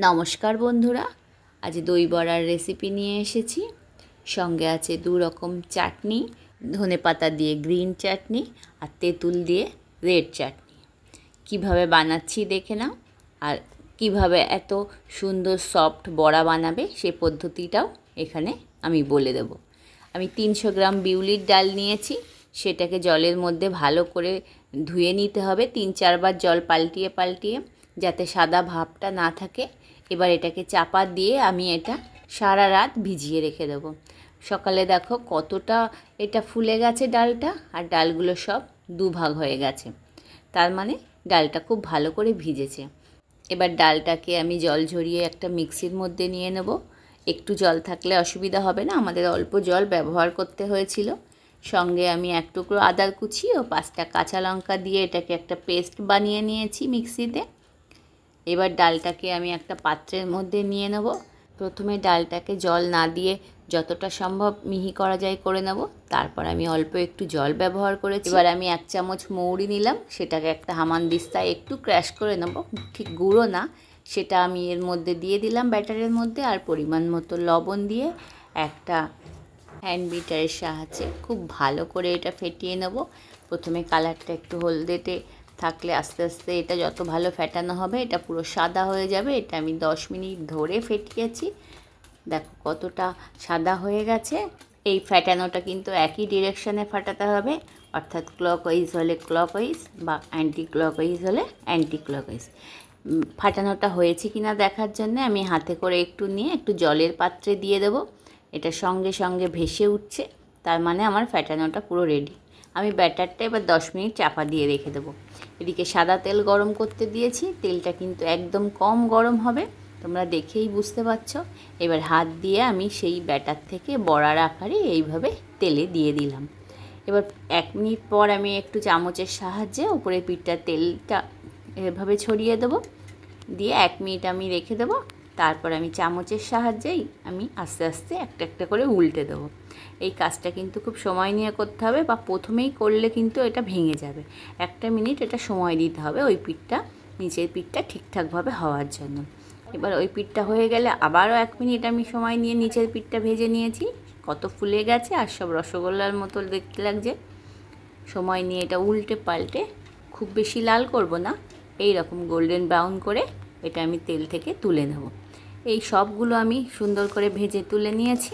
নমস্কার বন্ধুরা, আজ দই বড়ার রেসিপি নিয়ে এসেছি। সঙ্গে আছে দু রকম চাটনি, ধনেপাতা দিয়ে গ্রিন চাটনি আর তেঁতুল দিয়ে রেড চাটনি। কিভাবে বানাচ্ছি দেখে নাও, আর কিভাবে এত সুন্দর সফট বড়া বানাবে সে পদ্ধতিটাও এখানে আমি বলে দেব। আমি 300 গ্রাম বিউলির ডাল নিয়েছি, সেটাকে জলের মধ্যে ভালো করে ধুয়ে নিতে হবে 3-4 বার জল পাল্টিয়ে পাল্টিয়ে, যাতে সাদা ভাবটা না থাকে। এবার এটাকে চাপা দিয়ে আমি এটা সারা রাত ভিজিয়ে রেখে দেবো। সকালে দেখো কতটা এটা ফুলে গেছে ডালটা, আর ডালগুলো সব দুভাগ হয়ে গেছে, তার মানে ডালটা খুব ভালো করে ভিজেছে। এবার ডালটাকে আমি জল ঝরিয়ে একটা মিক্সির মধ্যে নিয়ে নেব। একটু জল থাকলে অসুবিধা হবে না, আমাদের অল্প জল ব্যবহার করতে হয়েছিল। সঙ্গে আমি এক টুকরো আদার কুচি ও 5টা কাঁচা লঙ্কা দিয়ে এটাকে একটা পেস্ট বানিয়ে নিয়েছি মিক্সিতে। এবার ডালটাকে আমি একটা পাত্রের মধ্যে নিয়ে নেব। প্রথমে ডালটাকে জল না দিয়ে যতটা সম্ভব মিহি করা যায় করে নেব। তারপর আমি অল্প একটু জল ব্যবহার করেছি। এবার আমি 1 চামচ মৌরি নিলাম, সেটাকে একটা হামানদিস্তায় একটু ক্র্যাশ করে নেব, ঠিক গুঁড়ো না। সেটা আমি এর মধ্যে দিয়ে দিলাম ব্যাটারের মধ্যে, আর পরিমাণ মতো লবণ দিয়ে একটা হ্যান্ড বিটারের সাহায্যে খুব ভালো করে এটা ফেটিয়ে নেব। প্রথমে কালারটা একটু হলদেটে থাকলে আস্তে আস্তে এটা যত ভালো ফেটানো হবে এটা পুরো সাদা হয়ে যাবে। এটা আমি 10 মিনিট ধরে ফেটিয়েছি, দেখো কতটা সাদা হয়ে গেছে। এই ফেটানোটা কিন্তু একই ডিরেকশানে ফাটাতে হবে, অর্থাৎ ক্লকওয়াইজ হলে ক্লকওয়াইজ বা অ্যান্টি ক্লকওয়াইজ হলে অ্যান্টি ক্লকওয়াইজ। ফাটানোটা হয়েছে কিনা দেখার জন্য আমি হাতে করে একটু নিয়ে একটু জলের পাত্রে দিয়ে দেবো। এটা সঙ্গে সঙ্গে ভেসে উঠছে, তার মানে আমার ফ্যাটানোটা পুরো রেডি। আমি ব্যাটারটা এবার 10 মিনিট চাপা দিয়ে রেখে দেবো। এদিকে সাদা তেল গরম করতে দিয়েছি, তেলটা কিন্তু একদম কম গরম হবে, তোমরা দেখেই বুঝতে পারছো। এবার হাত দিয়ে আমি সেই ব্যাটার থেকে বড়ার আকারে এইভাবে তেলে দিয়ে দিলাম। এবার 1 মিনিট পর আমি একটু চামচের সাহায্যে উপরের পিঠটা তেলটা এভাবে ছড়িয়ে দেবো, দিয়ে 1 মিনিট আমি রেখে দেবো। তারপর আমি চামচের সাহায্যেই আমি আস্তে আস্তে একটা একটা করে উল্টে দেবো। এই কাজটা কিন্তু খুব সময় নিয়ে করতে হবে, বা প্রথমেই করলে কিন্তু এটা ভেঙে যাবে। 1 মিনিট এটা সময় দিতে হবে ওই পিঠটা, নিচের পিঠটা ঠিকঠাকভাবে হওয়ার জন্য। এবার ওই পিঠটা হয়ে গেলে আবারও 1 মিনিট আমি সময় নিয়ে নিচের পিঠটা ভেজে নিয়েছি। কত ফুলে গেছে আর সব রসগোল্লার মতো দেখতে লাগছে। সময় নিয়ে এটা উল্টে পাল্টে, খুব বেশি লাল করব না, এই রকম গোল্ডেন ব্রাউন করে এটা আমি তেল থেকে তুলে নেব। এই সবগুলো আমি সুন্দর করে ভেজে তুলে নিয়েছি।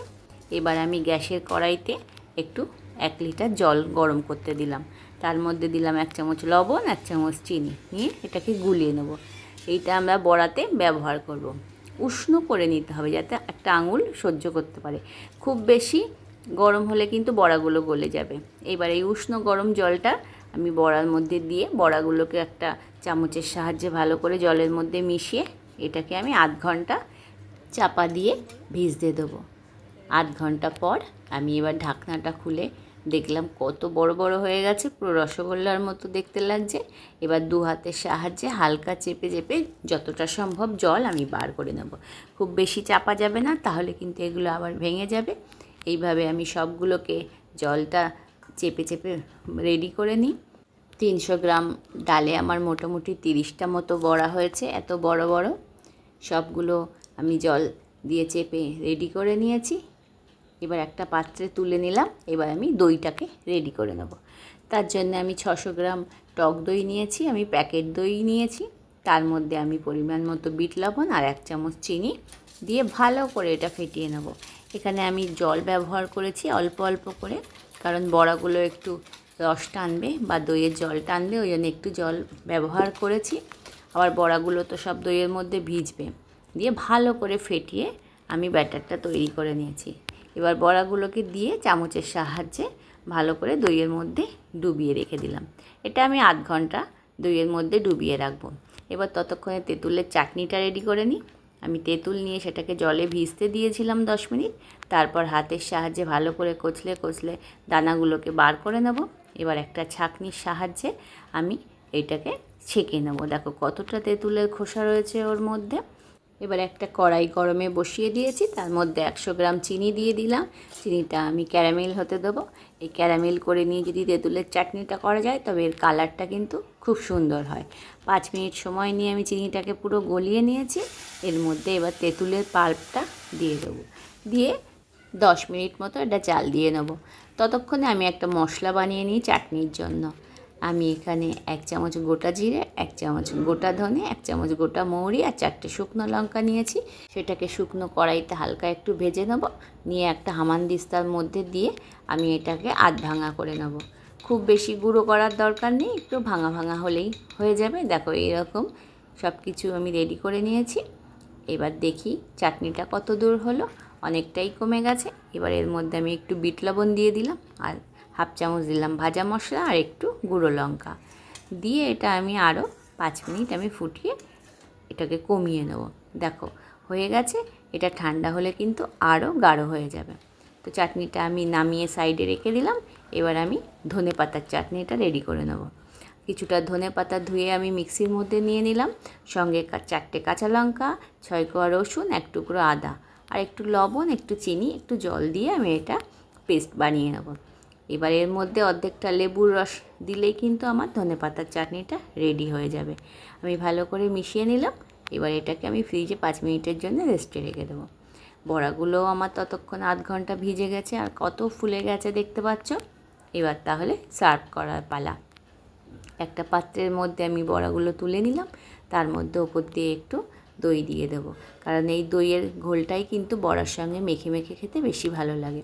এবার আমি গ্যাসের কড়াইতে একটু 1 লিটার জল গরম করতে দিলাম, তার মধ্যে দিলাম 1 চামচ লবণ, 1 চামচ চিনি, নিয়ে এটাকে গুলিয়ে নেব। এইটা আমরা বড়াতে ব্যবহার করব। উষ্ণ করে নিতে হবে যাতে একটা আঙুল সহ্য করতে পারে, খুব বেশি গরম হলে কিন্তু বড়াগুলো গলে যাবে। এবার এই উষ্ণ গরম জলটা আমি বড়ার মধ্যে দিয়ে বড়াগুলোকে একটা চামচের সাহায্যে ভালো করে জলের মধ্যে মিশিয়ে এটাকে আমি আধ ঘন্টা চাপা দিয়ে ভিজতে দেবো। আধ ঘন্টা পর আমি এবার ঢাকনাটা খুলে দেখলাম কত বড় বড় হয়ে গেছে, পুরো রসগোল্লার মতো দেখতে লাগছে। এবার 2 হাতের সাহায্যে হালকা চেপে চেপে যতটা সম্ভব জল আমি বার করে নেব। খুব বেশি চাপা যাবে না, তাহলে কিন্তু এগুলো আবার ভেঙে যাবে। এইভাবে আমি সবগুলোকে জলটা চেপে চেপে রেডি করে নিই। 300 গ্রাম ডালে আমার মোটামুটি 30টা মতো বড়া হয়েছে, এত বড় বড়। সবগুলো আমি জল দিয়ে চেপে রেডি করে নিয়েছি। এবার একটা পাত্রে তুলে নিলাম। এবার আমি দইটাকে রেডি করে নেব। তার জন্য আমি 600 গ্রাম টক দই নিয়েছি, আমি প্যাকেট দই নিয়েছি। তার মধ্যে আমি পরিমাণ মতো বিট লবণ আর 1 চামচ চিনি দিয়ে ভালো করে এটা ফেটিয়ে নেব। এখানে আমি জল ব্যবহার করেছি অল্প অল্প করে, কারণ বড়াগুলো একটু রস টানবে বা দইয়ের জল টানবে, ওই জন্য একটু জল ব্যবহার করেছি। আবার বড়াগুলো তো সব দইয়ের মধ্যে ভিজবে, দিয়ে ভালো করে ফেটিয়ে আমি ব্যাটারটা তৈরি করে নিয়েছি। এবার বড়াগুলোকে দিয়ে চামচের সাহায্যে ভালো করে দইয়ের মধ্যে ডুবিয়ে রেখে দিলাম। এটা আমি আধ ঘন্টা দইয়ের মধ্যে ডুবিয়ে রাখবো। এবার ততক্ষণে তেঁতুলের চাটনিটা রেডি করে নিই। আমি তেঁতুল নিয়ে সেটাকে জলে ভিজতে দিয়েছিলাম 10 মিনিট। তারপর হাতের সাহায্যে ভালো করে কচলে কচলে দানাগুলোকে বার করে নেব। এবার একটা ছাঁকনির সাহায্যে আমি এইটাকে ছেঁকে নেব। দেখো কতটা তেঁতুলের খোসা রয়েছে ওর মধ্যে। এবার একটা কড়াই গরমে বসিয়ে দিয়েছি, তার মধ্যে 100 গ্রাম চিনি দিয়ে দিলাম। চিনিটা আমি ক্যারামেল হতে দেবো। এই ক্যারামেল করে নিয়ে যদি তেঁতুলের চাটনিটা করা যায় তবে এর কালারটা কিন্তু খুব সুন্দর হয়। 5 মিনিট সময় নিয়ে আমি চিনিটাকে পুরো গলিয়ে নিয়েছি। এর মধ্যে এবার তেঁতুলের পাল্পটা দিয়ে দেবো, দিয়ে 10 মিনিট মতো এটা জাল দিয়ে নেব। ততক্ষণে আমি একটা মশলা বানিয়ে নিই চাটনির জন্য। আমি এখানে 1 চামচ গোটা জিরে, 1 চামচ গোটা ধনে, 1 চামচ গোটা মৌরি আর 4টে শুকনো লঙ্কা নিয়েছি। সেটাকে শুকনো কড়াইতে হালকা একটু ভেজে নেব। নিয়ে একটা হামানদিস্তার মধ্যে দিয়ে আমি এটাকে আধ ভাঙা করে নেব। খুব বেশি গুঁড়ো করার দরকার নেই, একটু ভাঙা ভাঙা হলেই হয়ে যাবে। দেখো এইরকম সব কিছু আমি রেডি করে নিয়েছি। এবার দেখি চাটনিটা কত দূর হলো, অনেকটাই কমে গেছে। এবার এর মধ্যে আমি একটু বিট লবণ দিয়ে দিলাম আর 1/2 চামচ দিলাম ভাজা মশলা আর একটু গুঁড়ো লঙ্কা দিয়ে এটা আমি আরও 5 মিনিট আমি ফুটিয়ে এটাকে কমিয়ে নেব। দেখো হয়ে গেছে। এটা ঠান্ডা হলে কিন্তু আরও গাঢ় হয়ে যাবে। তো চাটনিটা আমি নামিয়ে সাইডে রেখে দিলাম। এবার আমি ধনে পাতার চাটনিটা রেডি করে নেব। কিছুটা ধনে পাতা ধুয়ে আমি মিক্সির মধ্যে নিয়ে নিলাম, সঙ্গে 4টে কাঁচা লঙ্কা, 6 কোয়া রসুন, 1 টুকরো আদা আর একটু লবণ, একটু চিনি, একটু জল দিয়ে আমি এটা পেস্ট বানিয়ে নেব। এবার এর মধ্যে অর্ধেকটা লেবুর রস দিলেই কিন্তু আমার ধনে পাতার চাটনিটা রেডি হয়ে যাবে। আমি ভালো করে মিশিয়ে নিলাম। এবার এটাকে আমি ফ্রিজে 5 মিনিটের জন্য রেস্টে রেখে দেবো। বড়াগুলোও আমার ততক্ষণ আধ ঘন্টা ভিজে গেছে আর কত ফুলে গেছে দেখতে পাচ্ছ। এবার তাহলে সার্ভ করার পালা। একটা পাত্রের মধ্যে আমি বড়াগুলো তুলে নিলাম, তার মধ্যে ওপর দিয়ে একটু দই দিয়ে দেবো, কারণ এই দইয়ের ঘোলটাই কিন্তু বড়ার সঙ্গে মেখে মেখে খেতে বেশি ভালো লাগে।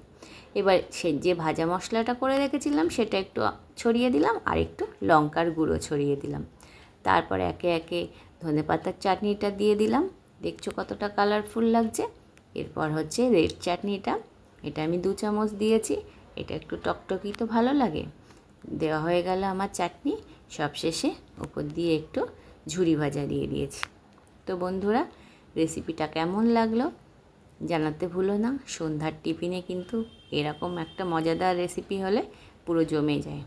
এবার সে যে ভাজা মশলাটা করে রেখেছিলাম সেটা একটু ছড়িয়ে দিলাম আর একটু লঙ্কার গুঁড়ো ছড়িয়ে দিলাম। তারপরে একে একে ধনেপাতার চাটনিটা দিয়ে দিলাম। দেখছো কতটা কালারফুল লাগছে। এরপর হচ্ছে রেড চাটনিটা, এটা আমি 2 চামচ দিয়েছি। এটা একটু টকটকি তো ভালো লাগে। দেওয়া হয়ে গেল আমার চাটনি। সবশেষে ওপর দিয়ে একটু ঝুরি ভাজা দিয়ে দিয়েছি। তো বন্ধুরা, রেসিপিটা কেমন লাগলো জানাতে ভুলো না। সন্ধ্যার টিফিনে কিন্তু এরকম একটা মজাদার রেসিপি হলে পুরো জমে যায়।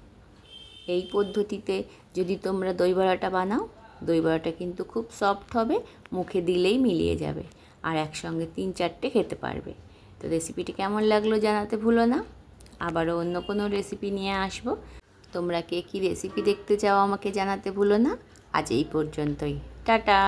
এই পদ্ধতিতে যদি তোমরা দই বড়াটা বানাও, দই বড়াটা কিন্তু খুব সফট হবে, মুখে দিলেই মিলিয়ে যাবে আর একসঙ্গে 3-4টে খেতে পারবে। তো রেসিপিটি কেমন লাগলো জানাতে ভুলো না। আবারও অন্য কোনো রেসিপি নিয়ে আসবো। তোমরা কে কী রেসিপি দেখতে চাও আমাকে জানাতে ভুলো না। আজ এই পর্যন্তই। টাটা।